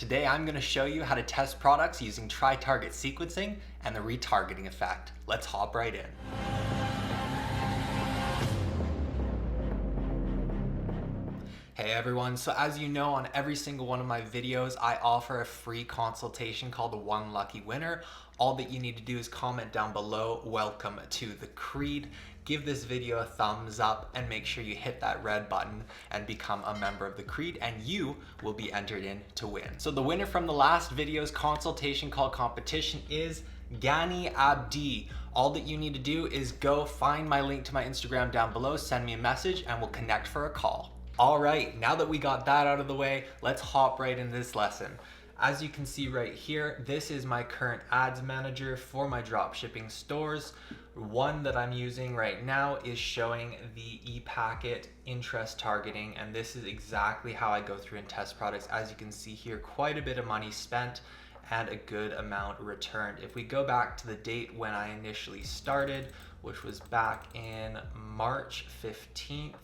Today I'm going to show you how to test products using try-target sequencing and the retargeting effect. Let's hop right in. Hey everyone, so as you know, on every single one of my videos I offer a free consultation called the One Lucky Winner. All that you need to do is comment down below, welcome to the Creed, give this video a thumbs up, and make sure you hit that red button and become a member of the Creed, and you will be entered in to win. So the winner from the last video's consultation call competition is Ghani Abdi. All that you need to do is go find my link to my Instagram down below, send me a message, and we'll connect for a call. All right, now that we got that out of the way, let's hop right into this lesson. As you can see right here, this is my current ads manager for my dropshipping stores. One that I'm using right now is showing the ePacket interest targeting, and this is exactly how I go through and test products. As you can see here, quite a bit of money spent and a good amount returned. If we go back to the date when I initially started, which was back in March 15th,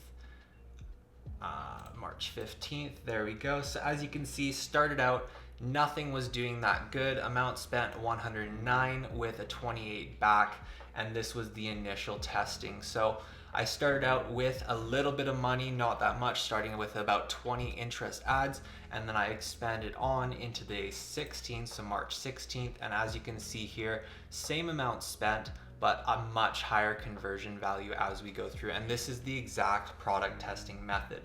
there we go. So as you can see, started out, nothing was doing that good. Amount spent 109 with a 28 back, and this was the initial testing. So I started out with a little bit of money, not that much, starting with about 20 interest ads, and then I expanded on into day 16, so March 16th, and as you can see here, same amount spent, but a much higher conversion value as we go through. And this is the exact product testing method.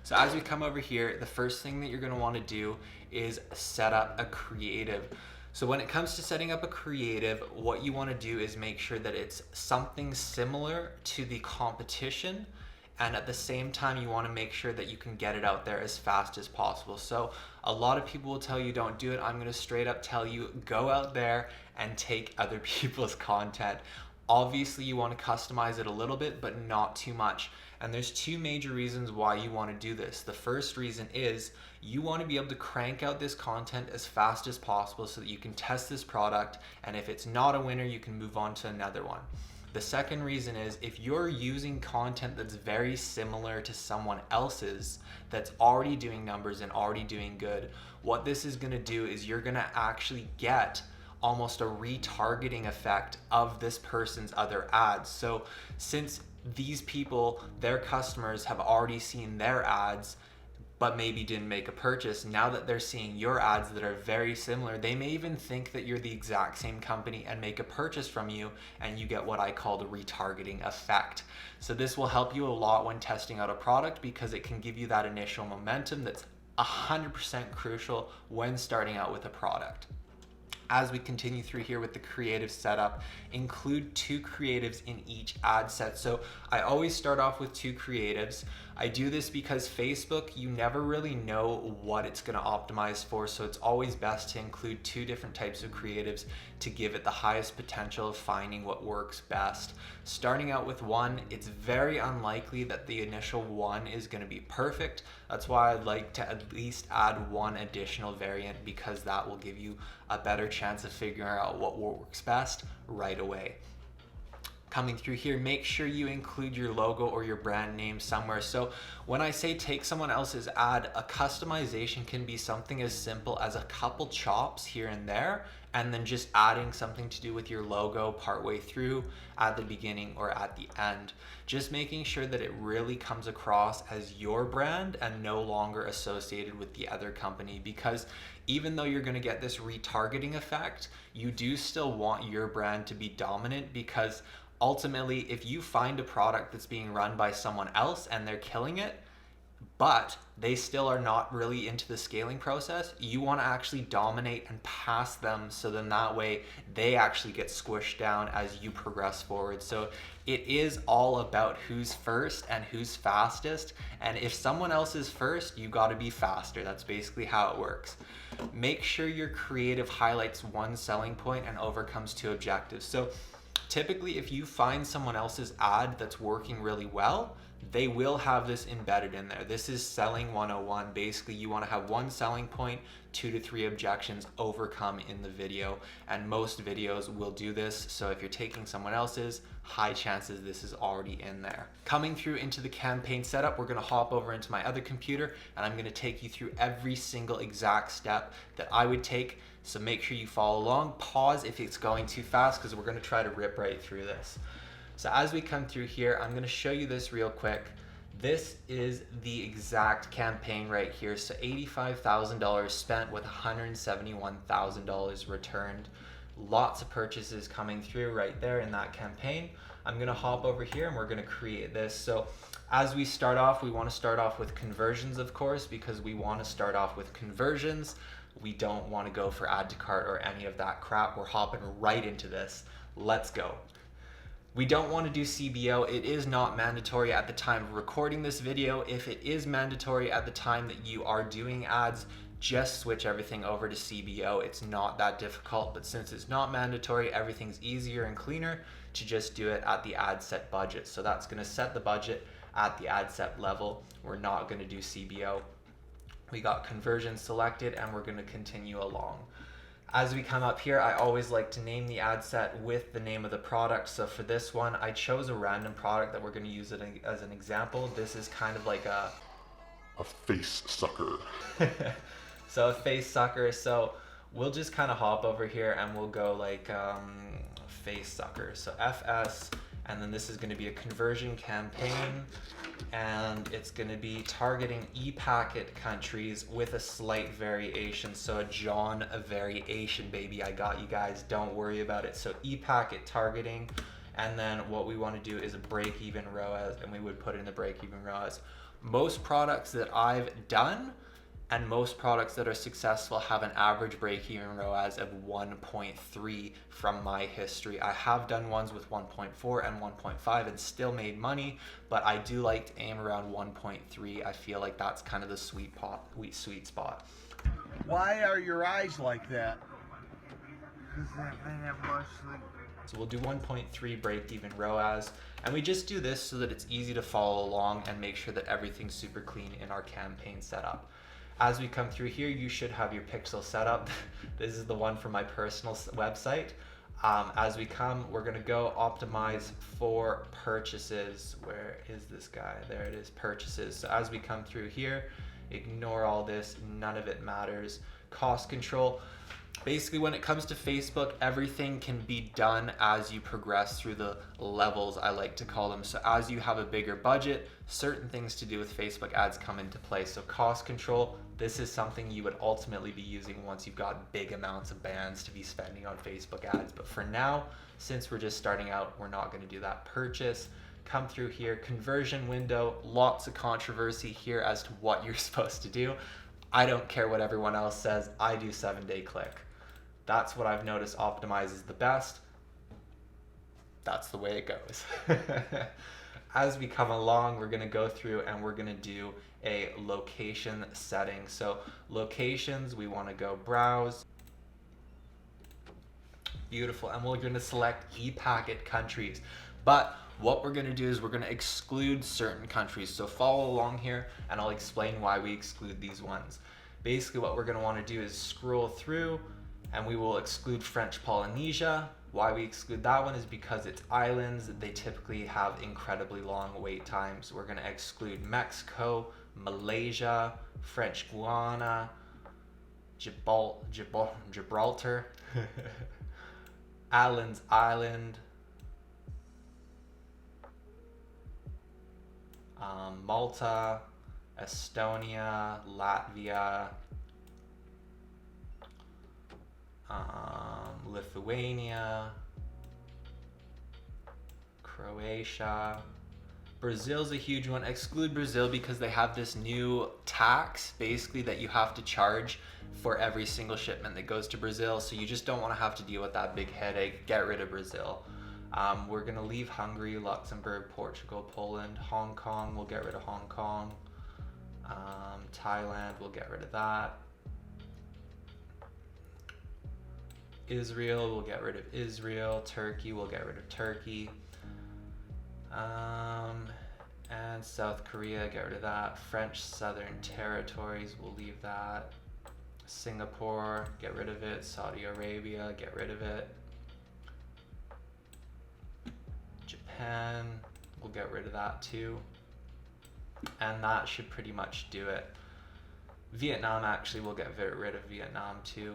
So as we come over here, the first thing that you're gonna wanna do is set up a creative. So when it comes to setting up a creative, what you wanna do is make sure that it's something similar to the competition, and at the same time you want to make sure that you can get it out there as fast as possible. So a lot of people will tell you don't do it. I'm going to straight up tell you, go out there and take other people's content. Obviously you want to customize it a little bit, but not too much. And there's two major reasons why you want to do this. The first reason is you want to be able to crank out this content as fast as possible so that you can test this product, and if it's not a winner, you can move on to another one. The second reason is if you're using content that's very similar to someone else's that's already doing numbers and already doing good, what this is going to do is you're going to actually get almost a retargeting effect of this person's other ads. So since these people, their customers, have already seen their ads but maybe didn't make a purchase, now that they're seeing your ads that are very similar, they may even think that you're the exact same company and make a purchase from you, and you get what I call the retargeting effect. So this will help you a lot when testing out a product because it can give you that initial momentum that's 100% crucial when starting out with a product. As we continue through here with the creative setup, include 2 creatives in each ad set. So I always start off with 2 creatives. I do this because Facebook, you never really know what it's going to optimize for, so it's always best to include 2 different types of creatives to give it the highest potential of finding what works best. Starting out with 1, it's very unlikely that the initial 1 is going to be perfect. That's why I'd like to at least add 1 additional variant, because that will give you a better chance of figuring out what works best right away. Coming through here, make sure you include your logo or your brand name somewhere. So when I say take someone else's ad, a customization can be something as simple as a couple chops here and there, and then just adding something to do with your logo partway through, at the beginning, or at the end. Just making sure that it really comes across as your brand and no longer associated with the other company, because even though you're going to get this retargeting effect, you do still want your brand to be dominant, because ultimately, if you find a product that's being run by someone else and they're killing it, but they still are not really into the scaling process, you want to actually dominate and pass them, so then that way they actually get squished down as you progress forward. So it is all about who's first and who's fastest, and if someone else is first, you got to be faster. That's basically how it works. Make sure your creative highlights 1 selling point and overcomes 2 objectives. So typically, if you find someone else's ad that's working really well, they will have this embedded in there. This is selling 101. Basically, you want to have one selling point, 2 to 3 objections overcome in the video, and most videos will do this. So if you're taking someone else's, high chances this is already in there. Coming through into the campaign setup, we're going to hop over into my other computer, and I'm going to take you through every single exact step that I would take. So make sure you follow along. Pause if it's going too fast, because we're going to try to rip right through this. So as we come through here, I'm going to show you this real quick. This is the exact campaign right here. So $85,000 spent with $171,000 returned. Lots of purchases coming through right there in that campaign. I'm going to hop over here and we're going to create this. So as we start off, we want to start off with conversions, of course, because we want to start off with conversions. We don't want to go for add to cart or any of that crap. We're hopping right into this. Let's go. We don't want to do CBO. It is not mandatory at the time of recording this video. If it is mandatory at the time that you are doing ads, just switch everything over to CBO. It's not that difficult, but since it's not mandatory, everything's easier and cleaner to just do it at the ad set budget. So that's going to set the budget at the ad set level. We're not going to do CBO. We got conversion selected and we're going to continue along. As we come up here, I always like to name the ad set with the name of the product. So for this one, I chose a random product that we're going to use it as an example. This is kind of like a face sucker. So a face sucker. So we'll just kind of hop over here and we'll go like face sucker. So FS, and then this is going to be a conversion campaign, and it's going to be targeting e-packet countries with a slight variation. So a John, a variation, baby. I got you guys. Don't worry about it. So e-packet targeting, and then what we want to do is a break-even ROAS, and we would put in the break-even ROAS. Most products that I've done and most products that are successful have an average break-even ROAS of 1.3 from my history. I have done ones with 1.4 and 1.5 and still made money, but I do like to aim around 1.3. I feel like that's kind of the sweet spot. Why are your eyes like that? Because I have much sleep. So we'll do 1.3 break-even ROAS, and we just do this so that it's easy to follow along and make sure that everything's super clean in our campaign setup. As we come through here, you should have your pixel set up. This is the one from my personal website. As we come, we're going to go optimize for purchases. Where is this guy? There it is, purchases. So as we come through here, ignore all this. None of it matters. Cost control. Basically, when it comes to Facebook, everything can be done as you progress through the levels, I like to call them. So as you have a bigger budget, certain things to do with Facebook ads come into play. So cost control, this is something you would ultimately be using once you've got big amounts of bands to be spending on Facebook ads. But for now, since we're just starting out, we're not going to do that. Purchase, come through here, conversion window, lots of controversy here as to what you're supposed to do. I don't care what everyone else says. I do 7-day click. That's what I've noticed optimizes the best. That's the way it goes. As we come along, we're going to go through and we're going to do a location setting. So locations, we want to go browse. Beautiful. And we're going to select e-packet countries. But what we're going to do is we're going to exclude certain countries. So follow along here and I'll explain why we exclude these ones. Basically what we're going to want to do is scroll through and we will exclude French Polynesia. Why we exclude that one is because it's islands. They typically have incredibly long wait times. We're going to exclude Mexico, Malaysia, French Guiana, Gibraltar, Allen's Island, Malta, Estonia, Latvia, Lithuania, Croatia. Brazil's a huge one. Exclude Brazil because they have this new tax basically that you have to charge for every single shipment that goes to Brazil. So you just don't want to have to deal with that big headache. Get rid of Brazil. We're going to leave Hungary, Luxembourg, Portugal, Poland, Hong Kong. We'll get rid of Hong Kong. Thailand, we'll get rid of that. Israel, we'll get rid of Israel. Turkey, we'll get rid of Turkey. And South Korea, get rid of that. French Southern Territories, we'll leave that. Singapore, get rid of it. Saudi Arabia, get rid of it. Japan, we'll get rid of that too. And that should pretty much do it. Vietnam, actually, we'll get rid of Vietnam too.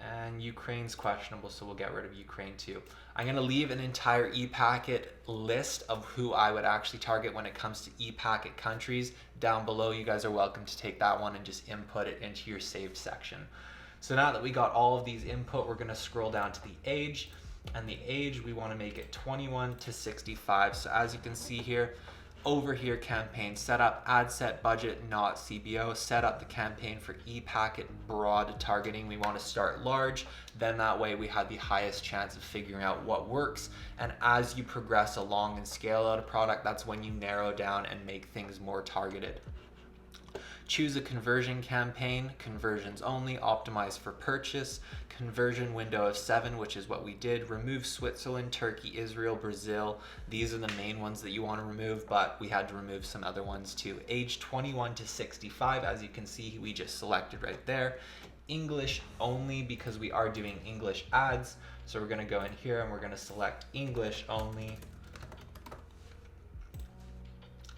And Ukraine's questionable, so we'll get rid of Ukraine too. I'm going to leave an entire e-packet list of who I would actually target when it comes to e-packet countries down below. You guys are welcome to take that one and just input it into your saved section. So now that we got all of these input, we're going to scroll down to the age. And the age, we want to make it 21 to 65. So as you can see here, over here, campaign setup, ad set budget, not CBO. Set up the campaign for e-packet broad targeting. We want to start large. Then that way we have the highest chance of figuring out what works. And as you progress along and scale out a product, that's when you narrow down and make things more targeted. Choose a conversion campaign, conversions only, optimize for purchase, conversion window of 7, which is what we did. Remove Switzerland, Turkey, Israel, Brazil. These are the main ones that you want to remove, but we had to remove some other ones too. Age 21 to 65, as you can see, we just selected right there. English only, because we are doing English ads. So we're going to go in here and we're going to select English only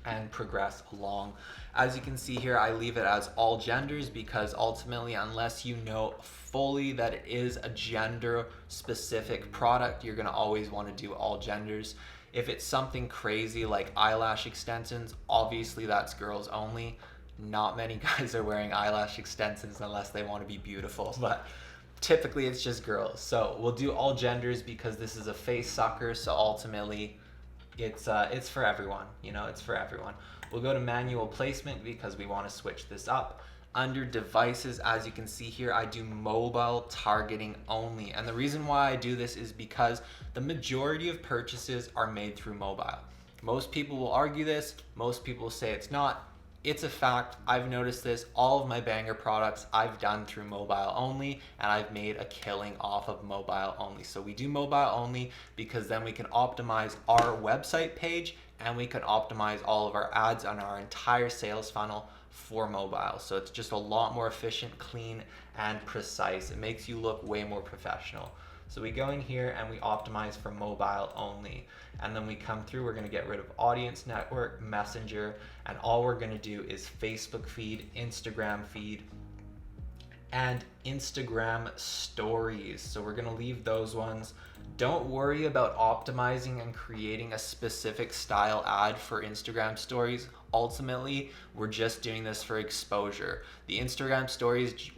and progress along. As you can see here, I leave it as all genders because ultimately, unless you know fully that it is a gender specific product, you're gonna always wanna do all genders. If it's something crazy like eyelash extensions, obviously that's girls only. Not many guys are wearing eyelash extensions unless they wanna be beautiful, but typically it's just girls. So we'll do all genders because this is a face sucker, so ultimately it's for everyone, you know, it's for everyone. We'll go to manual placement because we want to switch this up. Under devices, as you can see here, I do mobile targeting only. And the reason why I do this is because the majority of purchases are made through mobile. Most people will argue this, most people will say it's not. It's a fact. I've noticed this. All of my banger products I've done through mobile only, and I've made a killing off of mobile only. So we do mobile only because then we can optimize our website page and we can optimize all of our ads on our entire sales funnel for mobile. So it's just a lot more efficient, clean, and precise. It makes you look way more professional. So we go in here and we optimize for mobile only. And then we come through, we're gonna get rid of audience network, messenger, and all we're gonna do is Facebook feed, Instagram feed, and Instagram stories. So we're gonna leave those ones. Don't worry about optimizing and creating a specific style ad for Instagram stories. Ultimately, we're just doing this for exposure. The Instagram stories,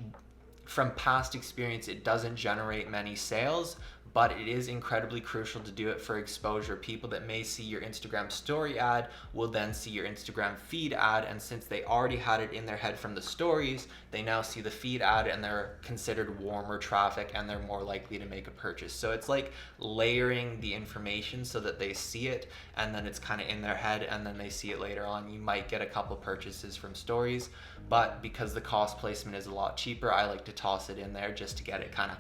from past experience, it doesn't generate many sales, but it is incredibly crucial to do it for exposure. People that may see your Instagram story ad will then see your Instagram feed ad, and since they already had it in their head from the stories, they now see the feed ad and they're considered warmer traffic and they're more likely to make a purchase. So it's like layering the information so that they see it and then it's kind of in their head and then they see it later on. You might get a couple purchases from stories, but because the cost placement is a lot cheaper, I like to toss it in there just to get it kind of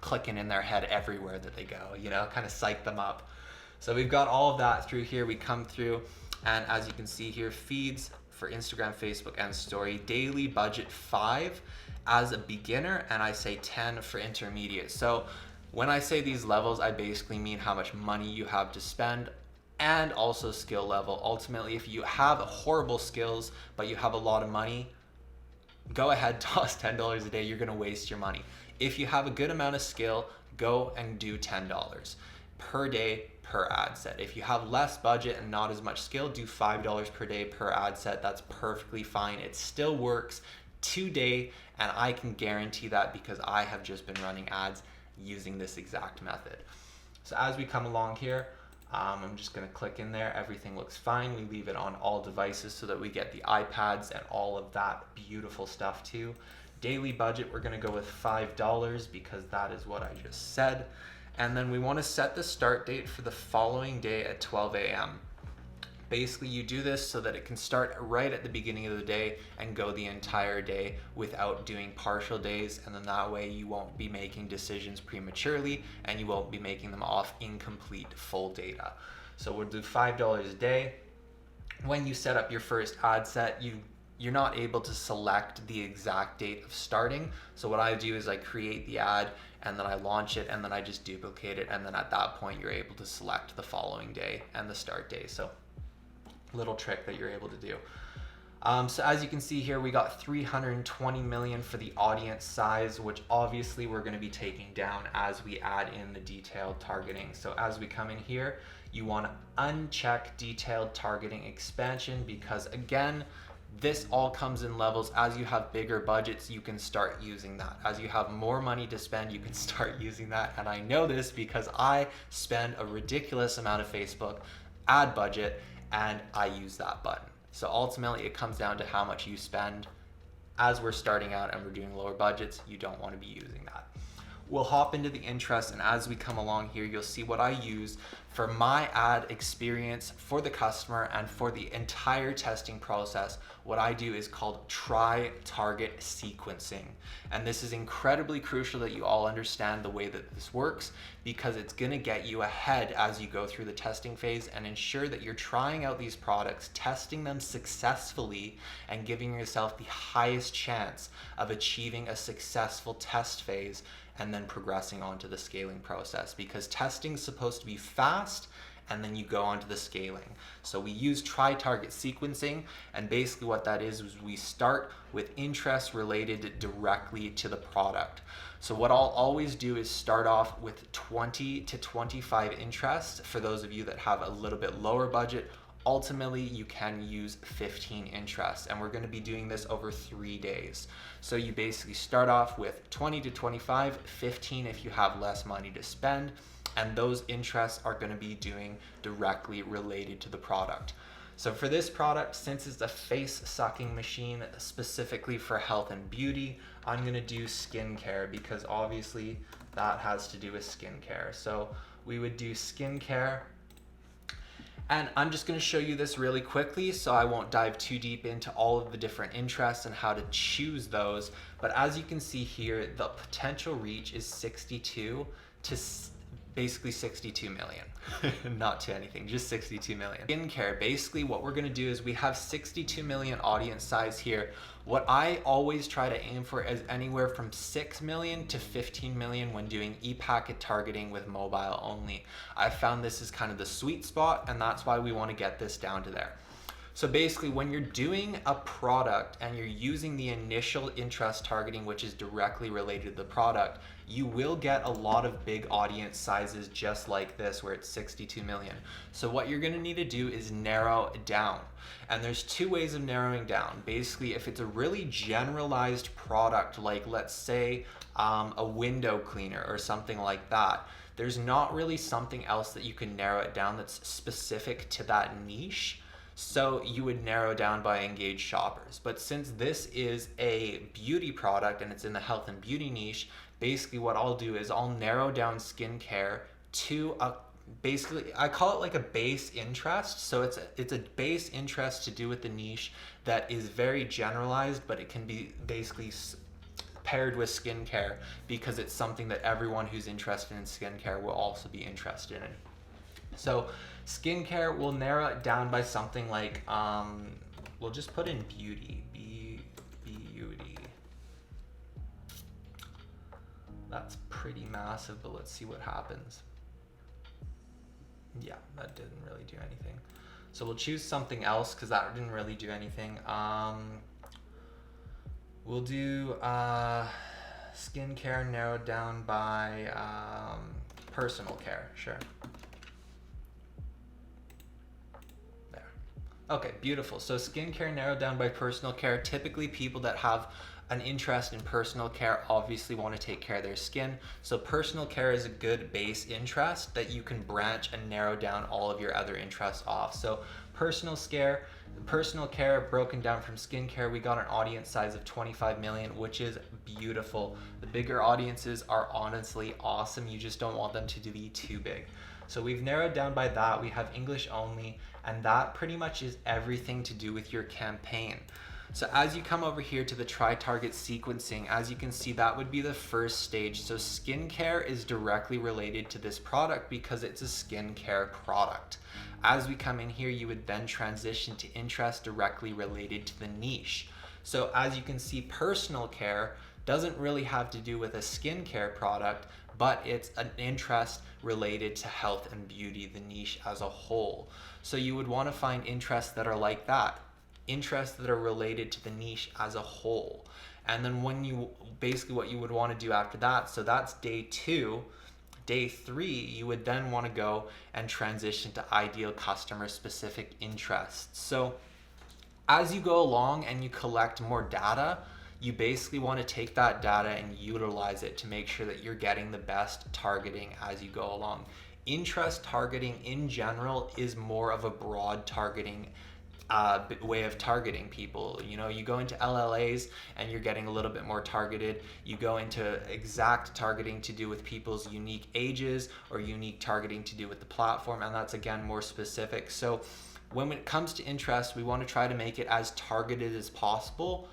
clicking in their head everywhere that they go, you know, kind of psych them up. So we've got all of that through here. We come through, and as you can see here, feeds for Instagram, Facebook, and story. Daily budget 5 as a beginner, and I say 10 for intermediate. So when I say these levels, I basically mean how much money you have to spend and also skill level. Ultimately, if you have horrible skills but you have a lot of money, go ahead, toss $10 a day. You're gonna waste your money. If you have a good amount of skill, go and do $10 per day per ad set. If you have less budget and not as much skill, do $5 per day per ad set. That's perfectly fine. It still works today, and I can guarantee that because I have just been running ads using this exact method. So as we come along here, I'm just gonna click in there. Everything looks fine. We leave it on all devices so that we get the iPads and all of that beautiful stuff too. Daily budget, we're gonna go with $5 because that is what I just said. And then we wanna set the start date for the following day at 12 a.m. Basically, you do this so that it can start right at the beginning of the day and go the entire day without doing partial days, and then that way you won't be making decisions prematurely and you won't be making them off incomplete full data. So we'll do $5 a day. when you set up your first ad set, you're not able to select the exact date of starting. So what I do is I create the ad and then I launch it and then I just duplicate it, and then at that point you're able to select the following day and the start day. So little trick that you're able to do. So as you can see here, we got 320 million for the audience size, which obviously we're going to be taking down as we add in the detailed targeting. So as we come in here, you want to uncheck detailed targeting expansion, because again, this all comes in levels. As you have bigger budgets, you can start using that. As you have more money to spend, you can start using that. And I know this because I spend a ridiculous amount of Facebook ad budget and I use that button. So ultimately it comes down to how much you spend. As we're starting out and we're doing lower budgets, you don't want to be using that. We'll hop into the interest, and as we come along here, you'll see what I use for my ad experience for the customer and for the entire testing process. What I do is called try target sequencing. And this is incredibly crucial that you all understand the way that this works, because it's gonna get you ahead as you go through the testing phase and ensure that you're trying out these products, testing them successfully, and giving yourself the highest chance of achieving a successful test phase and then progressing on to the scaling process, because testing is supposed to be fast and then you go on to the scaling. So we use try target sequencing, and basically what that is we start with interest related directly to the product. So what I'll always do is start off with 20 to 25 interests. For those of you that have a little bit lower budget, ultimately you can use 15 interests, and we're going to be doing this over 3 days. So you basically start off with 20 to 25, 15 if you have less money to spend, and those interests are going to be doing directly related to the product. So for this product, since it's a face sucking machine specifically for health and beauty, I'm going to do skincare, because obviously that has to do with skincare. So we would do skincare. And I'm just going to show you this really quickly, so I won't dive too deep into all of the different interests and how to choose those. But as you can see here, the potential reach is 62 to basically 62 million. Not to anything, just 62 million. Skincare, basically what we're going to do is we have 62 million audience size here. What I always try to aim for is anywhere from 6 million to 15 million when doing e-packet targeting with mobile only. I found this is kind of the sweet spot, and that's why we want to get this down to there. So basically when you're doing a product and you're using the initial interest targeting, which is directly related to the product, you will get a lot of big audience sizes just like this, where it's 62 million. So what you're gonna need to do is narrow it down. And there's two ways of narrowing down. Basically, if it's a really generalized product, like let's say a window cleaner or something like that, there's not really something else that you can narrow it down that's specific to that niche. So you would narrow down by engaged shoppers. But since this is a beauty product and it's in the health and beauty niche, basically what I'll do is I'll narrow down skincare to basically, I call it like a base interest. So it's a base interest to do with the niche that is very generalized, but it can be basically paired with skincare, because it's something that everyone who's interested in skincare will also be interested in. So skincare, we'll narrow it down by something like, we'll just put in beauty, beauty. That's pretty massive, but let's see what happens. Yeah, that didn't really do anything. So we'll choose something else, because that didn't really do anything. We'll do skincare narrowed down by personal care, sure. Okay, beautiful. So skincare narrowed down by personal care. Typically people that have an interest in personal care obviously want to take care of their skin. So personal care is a good base interest that you can branch and narrow down all of your other interests off. So personal care broken down from skincare, we got an audience size of 25 million, which is beautiful. The bigger audiences are honestly awesome. You just don't want them to be too big. So we've narrowed down by that. We have English only, and that pretty much is everything to do with your campaign. So as you come over here to the tri-target sequencing, as you can see, that would be the first stage. So skincare is directly related to this product because it's a skincare product. As we come in here, you would then transition to interest directly related to the niche. So as you can see, personal care doesn't really have to do with a skincare product, but it's an interest related to health and beauty, the niche as a whole. So you would want to find interests that are like that, interests that are related to the niche as a whole. And then when you basically what you would want to do after that, so that's day 2. Day 3, you would then want to go and transition to ideal customer specific interests. So as you go along and you collect more data, you basically want to take that data and utilize it to make sure that you're getting the best targeting as you go along. Interest targeting in general is more of a broad targeting way of targeting people. You know, you go into LLAs and you're getting a little bit more targeted. You go into exact targeting to do with people's unique ages or unique targeting to do with the platform, and that's again more specific. So when it comes to interest, we want to try to make it as targeted as possible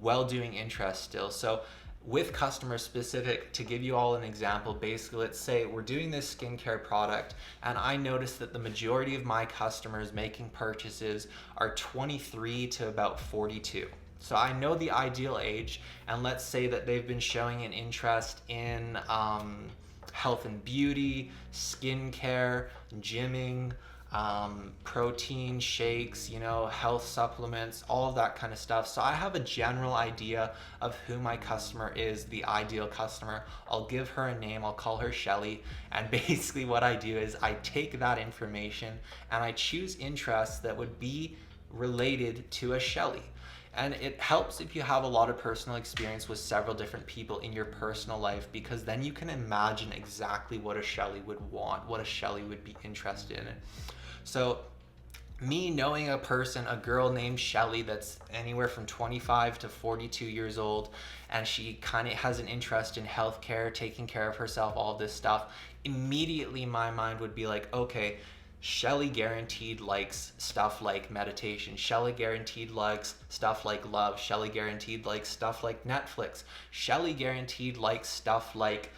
while doing interest still. So with customer specific, to give you all an example, basically let's say we're doing this skincare product and I noticed that the majority of my customers making purchases are 23 to about 42. So I know the ideal age, and let's say that they've been showing an interest in health and beauty, skincare, gymming, protein shakes, you know, health supplements, all of that kind of stuff. So I have a general idea of who my customer is, the ideal customer. I'll give her a name, I'll call her Shelly, and basically what I do is I take that information and I choose interests that would be related to a Shelly. And it helps if you have a lot of personal experience with several different people in your personal life, because then you can imagine exactly what a Shelly would want, what a Shelly would be interested in. So me knowing a person, a girl named Shelly that's anywhere from 25 to 42 years old, and she kind of has an interest in healthcare, taking care of herself, all this stuff, immediately my mind would be like, okay, Shelly guaranteed likes stuff like meditation. Shelly guaranteed likes stuff like love. Shelly guaranteed likes stuff like Netflix. Shelly guaranteed likes stuff like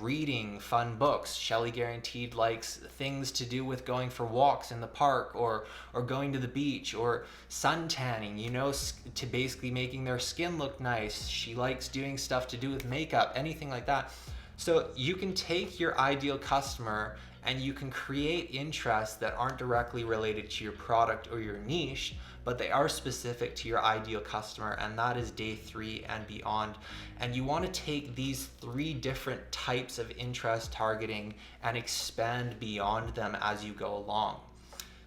reading fun books. Shelly guaranteed likes things to do with going for walks in the park or going to the beach or sun tanning, you know, to basically making their skin look nice. She likes doing stuff to do with makeup, anything like that. So you can take your ideal customer and you can create interests that aren't directly related to your product or your niche, but they are specific to your ideal customer, and that is day 3 and beyond. And you want to take these 3 different types of interest targeting and expand beyond them as you go along.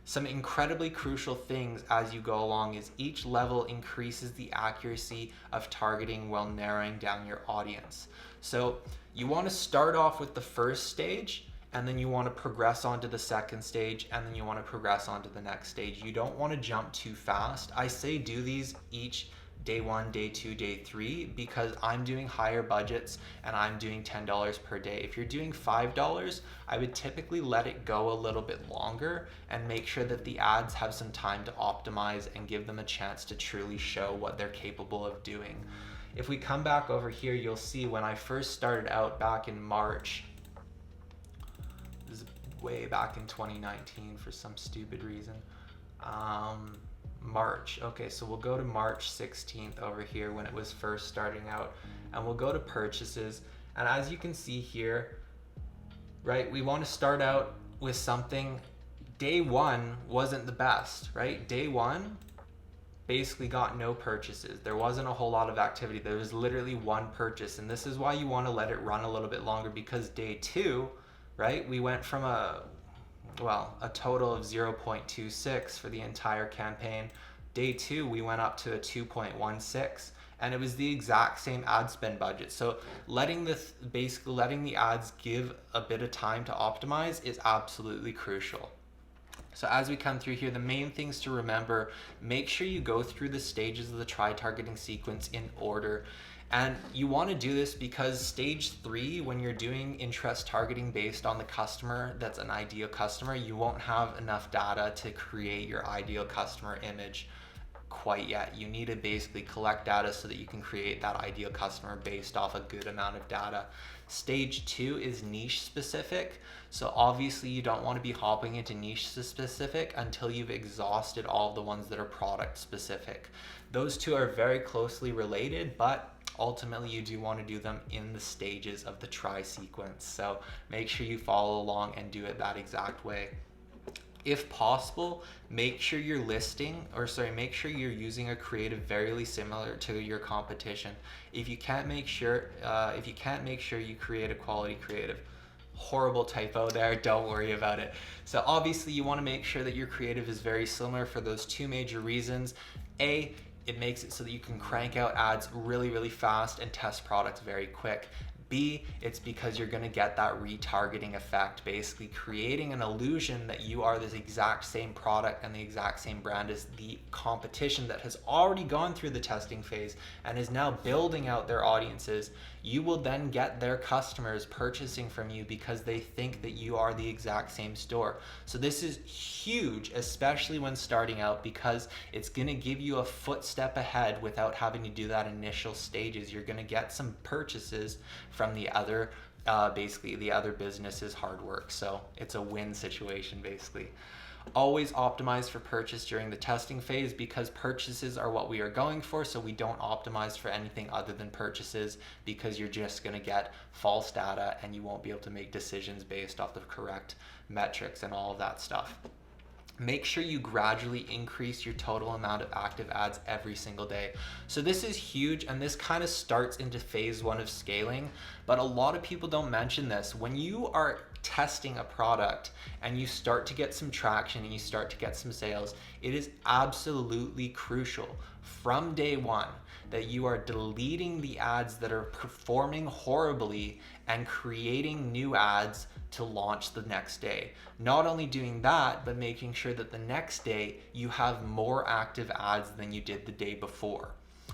Some incredibly crucial things as you go along is each level increases the accuracy of targeting while narrowing down your audience. So you want to start off with the first stage, and then you want to progress on to the second stage, and then you want to progress on to the next stage. You don't want to jump too fast. I say do these each day 1, day 2, day 3, because I'm doing higher budgets and I'm doing $10 per day. If you're doing $5, I would typically let it go a little bit longer and make sure that the ads have some time to optimize and give them a chance to truly show what they're capable of doing. If we come back over here, you'll see when I first started out back in March, way back in 2019 for some stupid reason. March. Okay, so we'll go to March 16th over here when it was first starting out, and we'll go to purchases. And as you can see here, right, we want to start out with something. Day 1 wasn't the best, right? Day 1 basically got no purchases. There wasn't a whole lot of activity. There was literally 1 purchase, and this is why you want to let it run a little bit longer, because day 2, right, we went from a total of 0.26 for the entire campaign. Day 2, we went up to a 2.16, and it was the exact same ad spend budget. So letting the ads give a bit of time to optimize is absolutely crucial. So as we come through here, the main things to remember, make sure you go through the stages of the tri-targeting sequence in order. And you want to do this because stage 3, when you're doing interest targeting based on the customer that's an ideal customer, you won't have enough data to create your ideal customer image. quite yet. You need to basically collect data so that you can create that ideal customer based off a good amount of data. Stage 2 is niche specific. So obviously you don't want to be hopping into niche specific until you've exhausted all of the ones that are product specific. Those two are very closely related, but ultimately you do want to do them in the stages of the try sequence. So make sure you follow along and do it that exact way. If possible, make sure you're make sure you're using a creative very similar to your competition. If you can't make sure you create a quality creative, horrible typo there, don't worry about it. So obviously you want to make sure that your creative is very similar for those two major reasons. A, it makes it so that you can crank out ads really fast and test products very quick. B, it's because you're going to get that retargeting effect, basically creating an illusion that you are this exact same product and the exact same brand as the competition that has already gone through the testing phase and is now building out their audiences. You will then get their customers purchasing from you because they think that you are the exact same store. So this is huge, especially when starting out, because it's going to give you a footstep ahead without having to do that initial stages. You're going to get some purchases from the other the other business's hard work. So it's a win situation basically. Always optimize for purchase during the testing phase, because purchases are what we are going for. So we don't optimize for anything other than purchases, because you're just going to get false data and you won't be able to make decisions based off the correct metrics and all of that stuff. Make sure you gradually increase your total amount of active ads every single day. So this is huge, and this kind of starts into phase 1 of scaling, but a lot of people don't mention this. When you are testing a product and you start to get some traction and you start to get some sales, it is absolutely crucial from day 1 that you are deleting the ads that are performing horribly and creating new ads to launch the next day. Not only doing that, but making sure that the next day you have more active ads than you did the day before.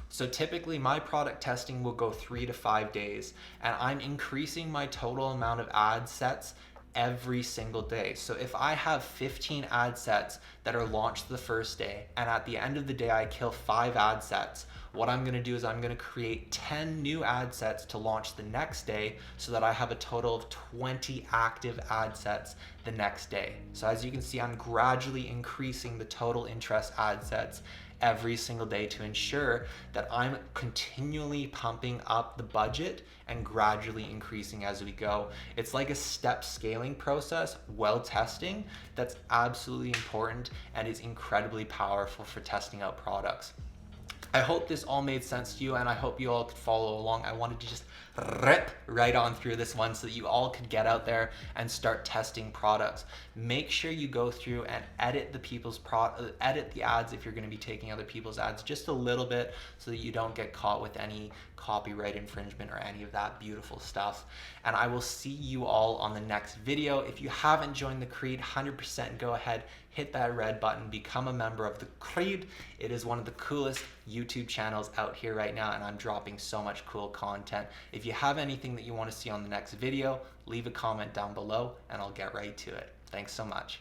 So typically my product testing will go 3 to 5 days, and I'm increasing my total amount of ad sets every single day. So if I have 15 ad sets that are launched the first day, and at the end of the day I kill 5 ad sets, what I'm going to do is I'm going to create 10 new ad sets to launch the next day, so that I have a total of 20 active ad sets the next day. So as you can see, I'm gradually increasing the total interest ad sets every single day to ensure that I'm continually pumping up the budget and gradually increasing as we go. It's like a step scaling process while testing that's absolutely important and is incredibly powerful for testing out products. I hope this all made sense to you, and I hope you all could follow along. I wanted to just rip right on through this one so that you all could get out there and start testing products. Make sure you go through and edit the ads if you're going to be taking other people's ads just a little bit, so that you don't get caught with any copyright infringement or any of that beautiful stuff. And I will see you all on the next video. If you haven't joined the Creed, 100% go ahead, hit that red button, become a member of the Creed. It is one of the coolest YouTube channels out here right now, and I'm dropping so much cool content. If you have anything that you want to see on the next video, leave a comment down below and I'll get right to it. Thanks so much.